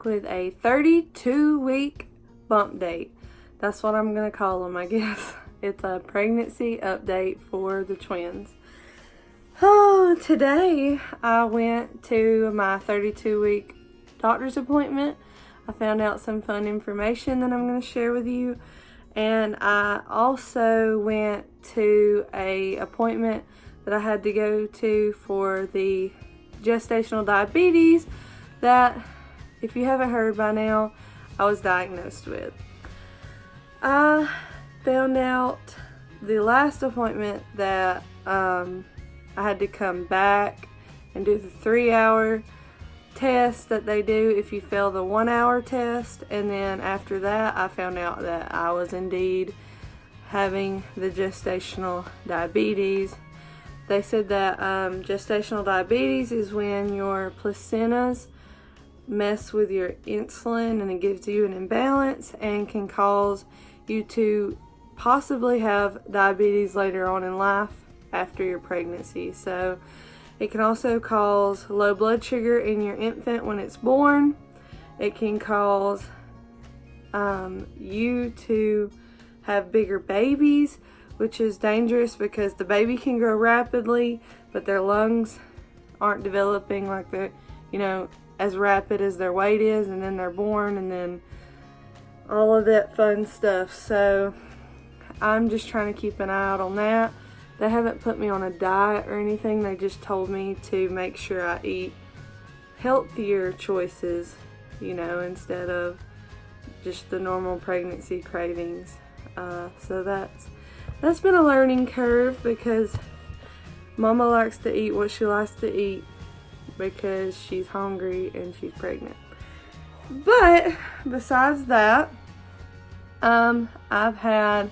back with a 32-week bump date. That's what I'm going to call them, I guess. It's a pregnancy update for the twins. Oh, today I went to my 32-week doctor's appointment. I found out some fun information that I'm going to share with you. And I also went to an appointment that I had to go to for the gestational diabetes that, if you haven't heard by now, I was diagnosed with. I found out the last appointment that I had to come back and do the 3-hour test that they do if you fail the 1-hour test, and then after that I found out that I was indeed having the gestational diabetes. They said that gestational diabetes is when your placentas mess with your insulin and it gives you an imbalance and can cause you to possibly have diabetes later on in life after your pregnancy. So it can also cause low blood sugar in your infant when it's born. It can cause you to have bigger babies, which is dangerous because the baby can grow rapidly, but their lungs aren't developing like they're, as rapid as their weight is, and then they're born, and then all of that fun stuff. So I'm just trying to keep an eye out on that. They haven't put me on a diet or anything. They just told me to make sure I eat healthier choices, instead of just the normal pregnancy cravings. So that's been a learning curve because Mama likes to eat what she likes to eat because she's hungry and she's pregnant. But besides that, I've had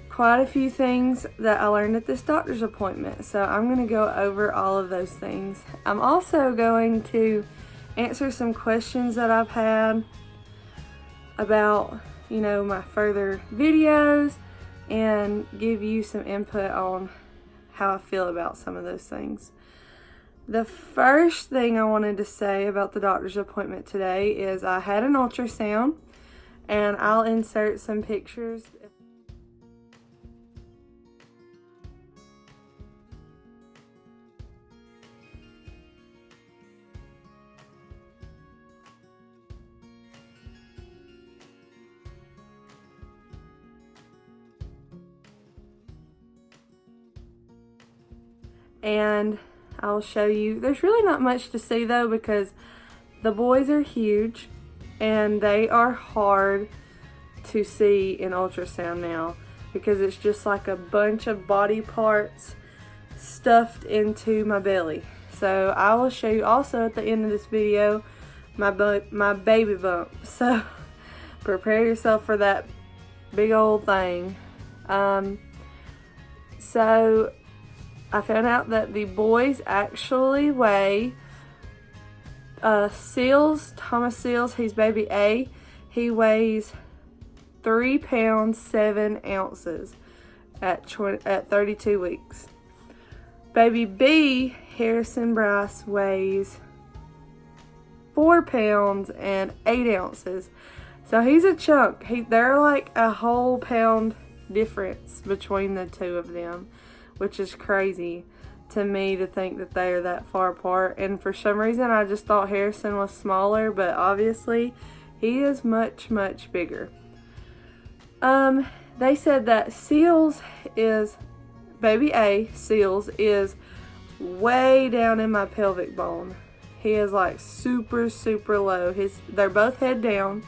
quite a few things that I learned at this doctor's appointment. So I'm going to go over all of those things. I'm also going to answer some questions that I've had about, my further videos and give you some input on how I feel about some of those things. The first thing I wanted to say about the doctor's appointment today is I had an ultrasound, and I'll insert some pictures. And I'll show you. There's really not much to see though because the boys are huge and they are hard to see in ultrasound now because it's just like a bunch of body parts stuffed into my belly. So I will show you also at the end of this video my baby bump. So prepare yourself for that big old thing. So I found out that the boys actually weigh, Thomas Seals, he's baby A, he weighs 3 pounds 7 ounces at 32 weeks. Baby B, Harrison Bryce, weighs 4 pounds and 8 ounces. So he's a chunk. They're like a whole pound difference between the two of them, which is crazy to me to think that they are that far apart. And for some reason I just thought Harrison was smaller, but obviously he is much, much bigger. They said that baby A, Seals, is way down in my pelvic bone. He is like super, super low. They're both head down,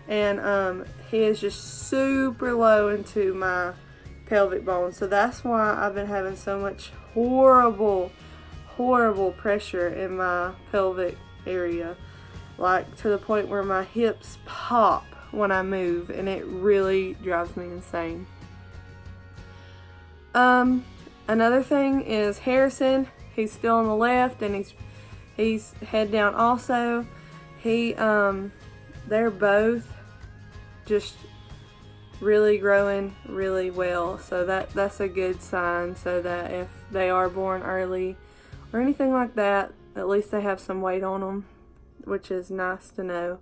and he is just super low into my pelvic bone. So that's why I've been having so much horrible pressure in my pelvic area, like to the point where my hips pop when I move, and it really drives me insane. Another thing is Harrison. He's still on the left, and he's head down also. They're both just really growing really well, so that's a good sign, so that if they are born early or anything like that, at least they have some weight on them. which is nice to know.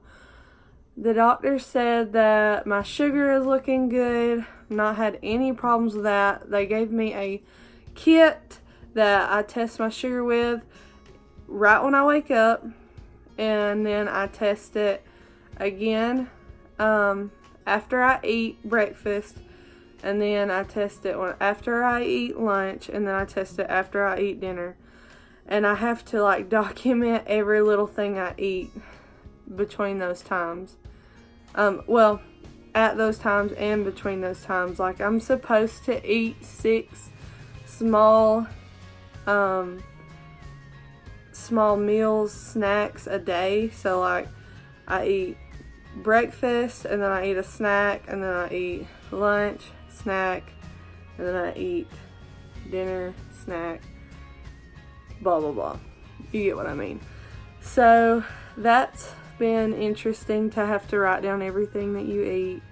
The doctor said that my sugar is looking good. Not had any problems with that. They gave me a kit that I test my sugar with right when I wake up, and then I test it again after I eat breakfast, and then I test it after I eat lunch, and then I test it after I eat dinner. And I have to like document every little thing I eat between those times. Well, at those times and between those times. Like, I'm supposed to eat 6 small meals, snacks a day. So like, I eat breakfast, and then I eat a snack, and then I eat lunch, snack, and then I eat dinner, snack, blah blah blah. You get what I mean. So that's been interesting to have to write down everything that you eat,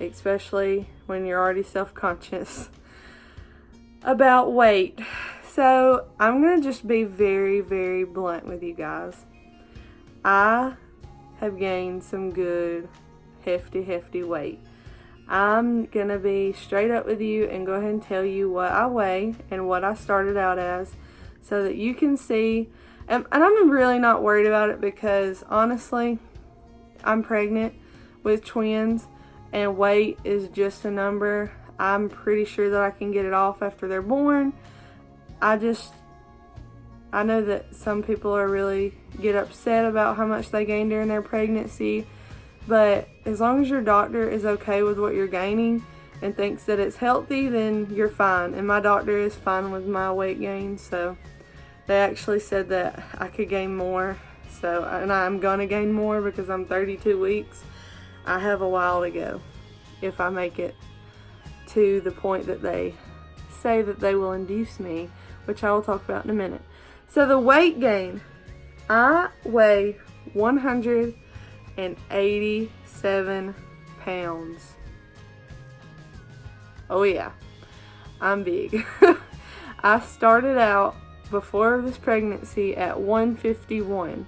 especially when you're already self-conscious about weight. So I'm gonna just be very, very blunt with you guys. I have gained some good hefty weight. I'm gonna be straight up with you and go ahead and tell you what I weigh and what I started out as, so that you can see. And I'm really not worried about it, because honestly, I'm pregnant with twins, and weight is just a number. I'm pretty sure that I can get it off after they're born. I know that some people really get upset about how much they gain during their pregnancy, but as long as your doctor is okay with what you're gaining and thinks that it's healthy, then you're fine. And my doctor is fine with my weight gain, so they actually said that I could gain more. So, and I'm gonna gain more because I'm 32 weeks. I have a while to go if I make it to the point that they say that they will induce me, which I will talk about in a minute. So the weight gain, I weigh 187 pounds. Oh yeah, I'm big. I started out before this pregnancy at 151,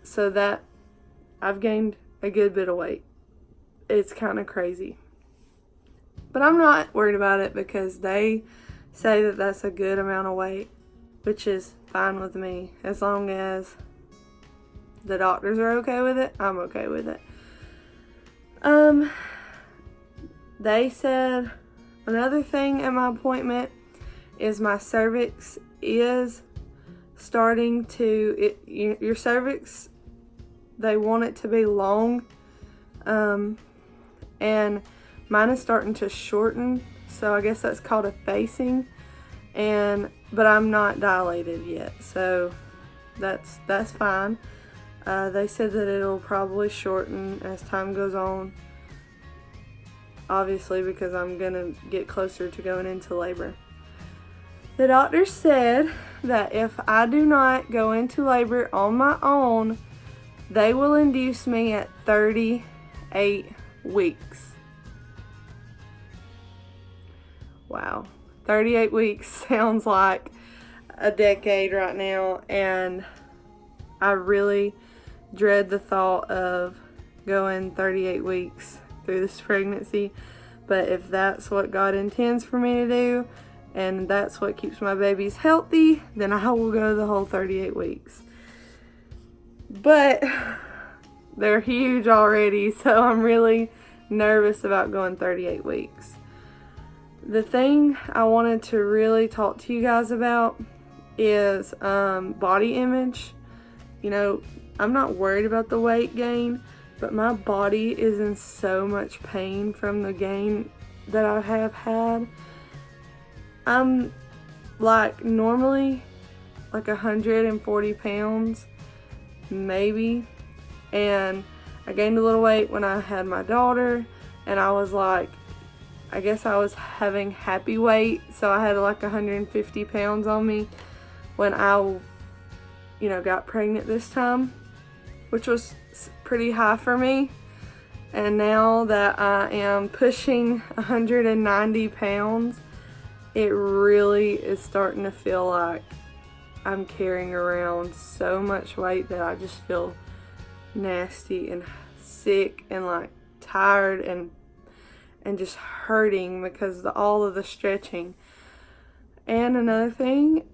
so that I've gained a good bit of weight. It's kind of crazy, but I'm not worried about it because they say that that's a good amount of weight, which is fine with me. As long as the doctors are okay with it, I'm okay with it. They said another thing at my appointment is my cervix is starting to, your cervix, they want it to be long, and mine is starting to shorten, so I guess that's called a facing, but I'm not dilated yet, so that's fine. They said that it'll probably shorten as time goes on, obviously because I'm gonna get closer to going into labor. The doctor said that if I do not go into labor on my own, they will induce me at 38 weeks. Wow. 38 weeks sounds like a decade right now, and I really dread the thought of going 38 weeks through this pregnancy. But if that's what God intends for me to do, and that's what keeps my babies healthy, then I will go the whole 38 weeks. But they're huge already, so I'm really nervous about going 38 weeks. The thing I wanted to really talk to you guys about is body image. You know, I'm not worried about the weight gain, but my body is in so much pain from the gain that I have had. I'm like normally like 140 pounds, maybe, and I gained a little weight when I had my daughter, and I was like, I guess I was having happy weight, so I had like 150 pounds on me when I, got pregnant this time, which was pretty high for me. And now that I am pushing 190 pounds, it really is starting to feel like I'm carrying around so much weight that I just feel nasty and sick and like tired and just hurting because of all of the stretching. And another thing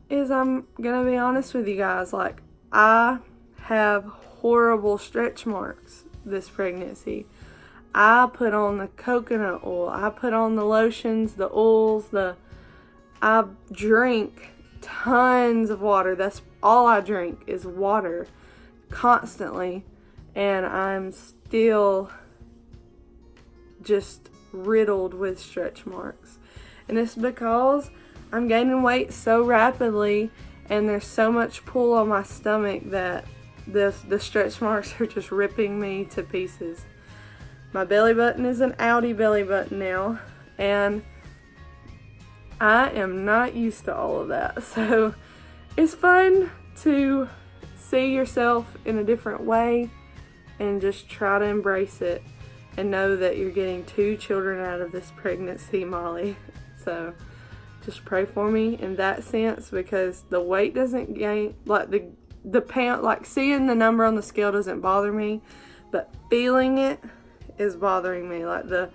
is, I'm gonna be honest with you guys, like, I have horrible stretch marks this pregnancy. I put on the coconut oil, I put on the lotions, the oils, I drink tons of water. That's all I drink is water constantly, and I'm still just riddled with stretch marks. And it's because I'm gaining weight so rapidly and there's so much pull on my stomach that the stretch marks are just ripping me to pieces. My belly button is an Audi belly button now, and I am not used to all of that. So it's fun to see yourself in a different way and just try to embrace it and know that you're getting 2 children out of this pregnancy, Molly. So just pray for me in that sense, because the weight doesn't gain, like the pound, like seeing the number on the scale doesn't bother me, but feeling it is bothering me. Like the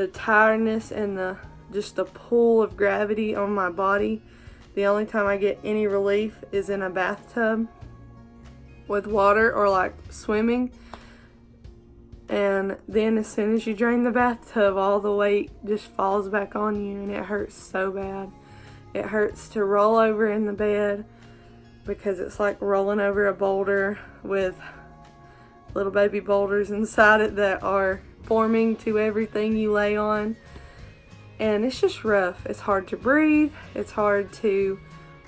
tiredness and just the pull of gravity on my body. The only time I get any relief is in a bathtub with water or like swimming. And then as soon as you drain the bathtub, all the weight just falls back on you, and it hurts so bad. It hurts to roll over in the bed because it's like rolling over a boulder with little baby boulders inside it that are forming to everything you lay on. And it's just rough. It's hard to breathe. It's hard to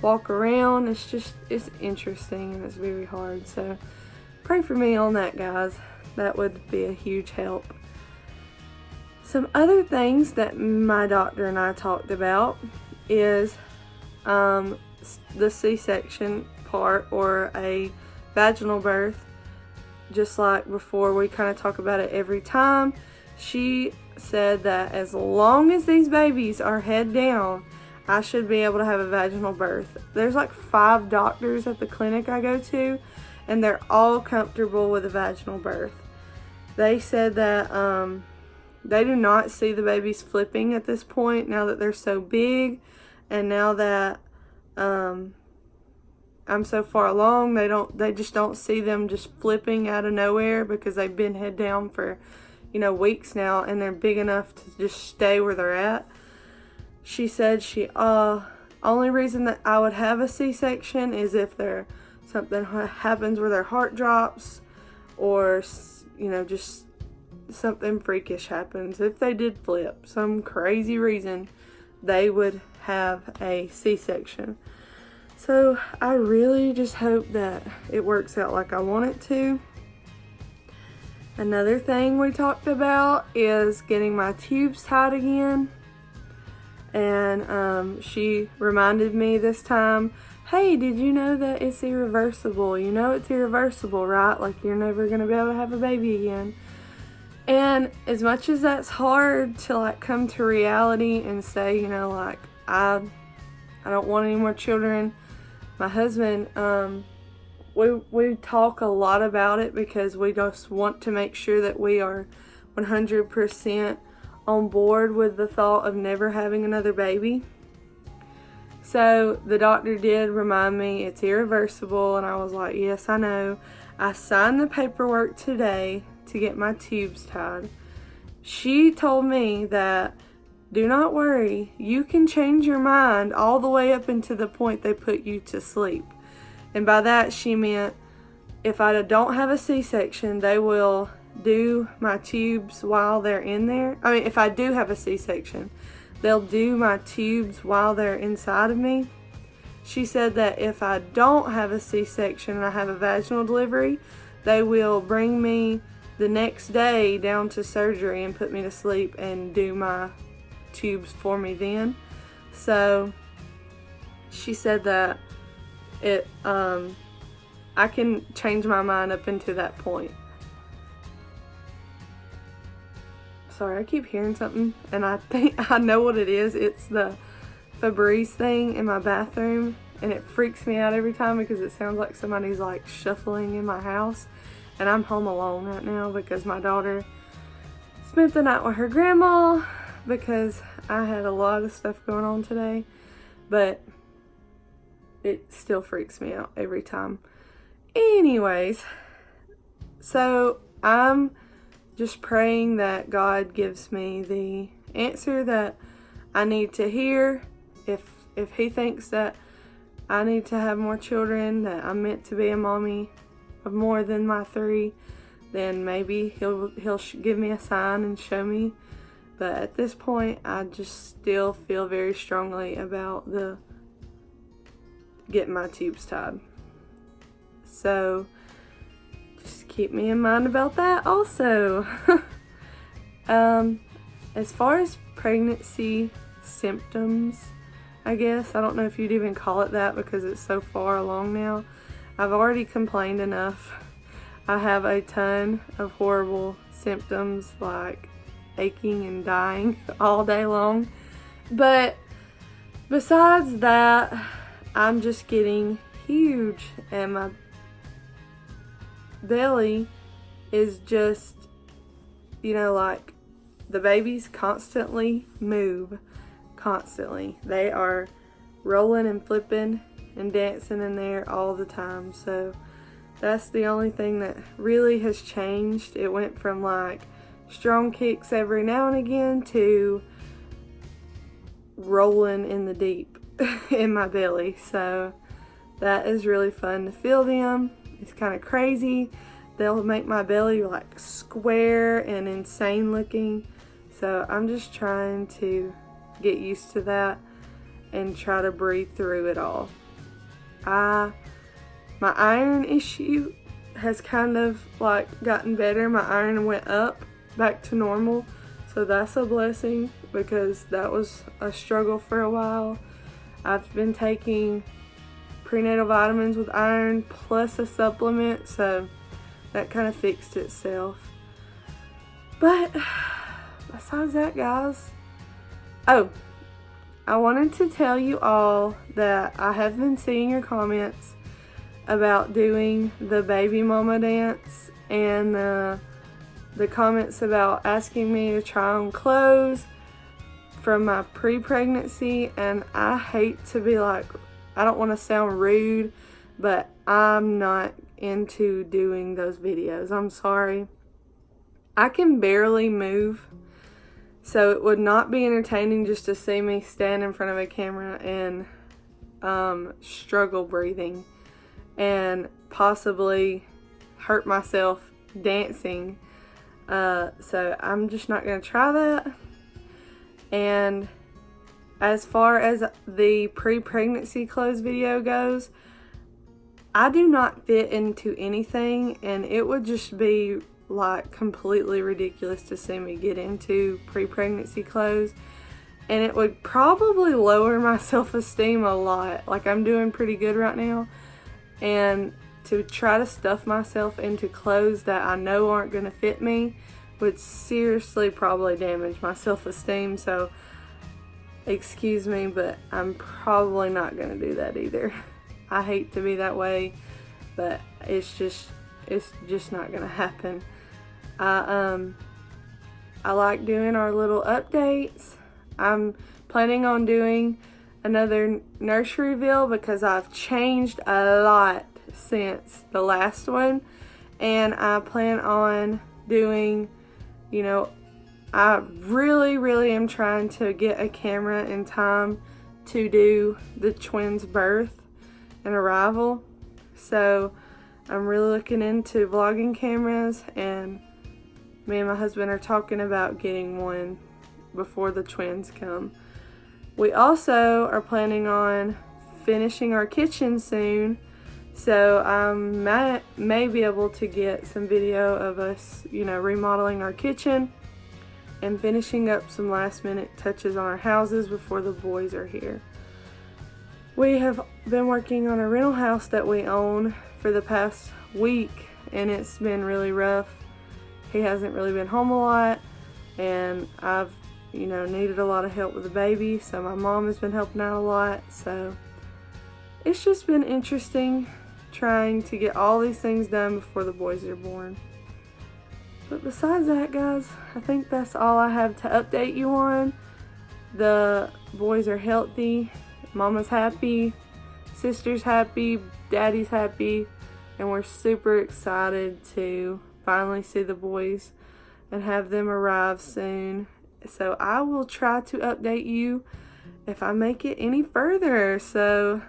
walk around. It's interesting, and it's very hard. So pray for me on that, guys. That would be a huge help. Some other things that my doctor and I talked about is the C-section part, or a vaginal birth. Just like before, we kind of talk about it every time. She said that as long as these babies are head down, I should be able to have a vaginal birth. There's like 5 doctors at the clinic I go to, and they're all comfortable with a vaginal birth. They said that they do not see the babies flipping at this point, now that they're so big, and now that I'm so far along, they just don't see them just flipping out of nowhere, because they've been head down for, weeks now, and they're big enough to just stay where they're at. She said only reason that I would have a C-section is if something happens where their heart drops, or just something freakish happens. If they did flip, some crazy reason, they would have a C-section. So I really just hope that it works out like I want it to. Another thing we talked about is getting my tubes tied again. And she reminded me this time, hey, did you know that it's irreversible? You know it's irreversible, right? Like, you're never going to be able to have a baby again. And as much as that's hard to like come to reality and say, like, I don't want any more children. My husband, we talk a lot about it, because we just want to make sure that we are 100% on board with the thought of never having another baby. So the doctor did remind me it's irreversible, and I was like, yes, I know. I signed the paperwork today to get my tubes tied. She told me that, do not worry, you can change your mind all the way up until the point they put you to sleep. And by that she meant, if I don't have a C-section, they will do my tubes while they're in there. I mean, if I do have a C-section, they'll do my tubes while they're inside of me. She said that if I don't have a C-section and I have a vaginal delivery, they will bring me the next day down to surgery and put me to sleep and do my tubes for me then. So she said that I can change my mind up until that point. Sorry, I keep hearing something, and I think I know what it is. It's the Febreze thing in my bathroom, and it freaks me out every time because it sounds like somebody's like shuffling in my house. And I'm home alone right now because my daughter spent the night with her grandma because I had a lot of stuff going on today, but it still freaks me out every time. Anyways, so I'm just praying that God gives me the answer that I need to hear. If he thinks that I need to have more children, that I'm meant to be a mommy of more than my 3, then maybe he'll give me a sign and show me. But at this point, I just still feel very strongly about the getting my tubes tied. So just keep me in mind about that also. As far as pregnancy symptoms, I guess, I don't know if you'd even call it that because it's so far along now. I've already complained enough. I have a ton of horrible symptoms like aching and dying all day long. But besides that, I'm just getting huge and my belly is just, like the babies constantly move. Constantly. They are rolling and flipping and dancing in there all the time. So that's the only thing that really has changed. It went from like strong kicks every now and again to rolling in the deep in my belly. So that is really fun to feel them. It's kind of crazy. They'll make my belly like square and insane looking. So I'm just trying to get used to that and try to breathe through it all. My iron issue has kind of like gotten better. My iron went up back to normal, so that's a blessing because that was a struggle for a while. I've been taking prenatal vitamins with iron plus a supplement, so that kind of fixed itself. But besides that, guys, oh, I wanted to tell you all that I have been seeing your comments about doing the baby mama dance and the comments about asking me to try on clothes from my pre-pregnancy. And I hate to be like, I don't want to sound rude, but I'm not into doing those videos. I'm sorry. I can barely move. So it would not be entertaining just to see me stand in front of a camera and struggle breathing and possibly hurt myself dancing. So I'm just not going to try that. And as far as the pre-pregnancy clothes video goes, I do not fit into anything, and it would just be like completely ridiculous to see me get into pre-pregnancy clothes, and it would probably lower my self-esteem a lot. Like, I'm doing pretty good right now, and to try to stuff myself into clothes that I know aren't going to fit me would seriously probably damage my self-esteem. So excuse me, but I'm probably not going to do that either. I hate to be that way, but it's just not going to happen. I like doing our little updates. I'm planning on doing another nursery reveal because I've changed a lot since the last one, and I plan on doing, I really am trying to get a camera in time to do the twins' birth and arrival. So I'm really looking into vlogging cameras, and me and my husband are talking about getting one before the twins come. We also are planning on finishing our kitchen soon, so I may be able to get some video of us, remodeling our kitchen and finishing up some last minute touches on our houses before the boys are here. We have been working on a rental house that we own for the past week, and it's been really rough. He hasn't really been home a lot, and I've, needed a lot of help with the baby, so my mom has been helping out a lot. So it's just been interesting trying to get all these things done before the boys are born. But besides that, guys, I think that's all I have to update you on. The boys are healthy, mama's happy, sister's happy, daddy's happy, and we're super excited to finally see the boys and have them arrive soon. So I will try to update you if I make it any further. So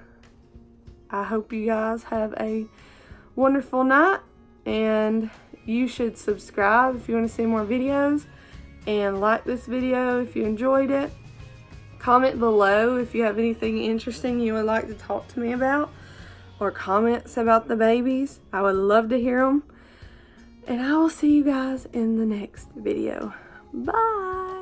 I hope you guys have a wonderful night, and you should subscribe if you want to see more videos, and like this video if you enjoyed it. Comment below if you have anything interesting you would like to talk to me about, or comments about the babies. I would love to hear them. And I will see you guys in the next video. Bye!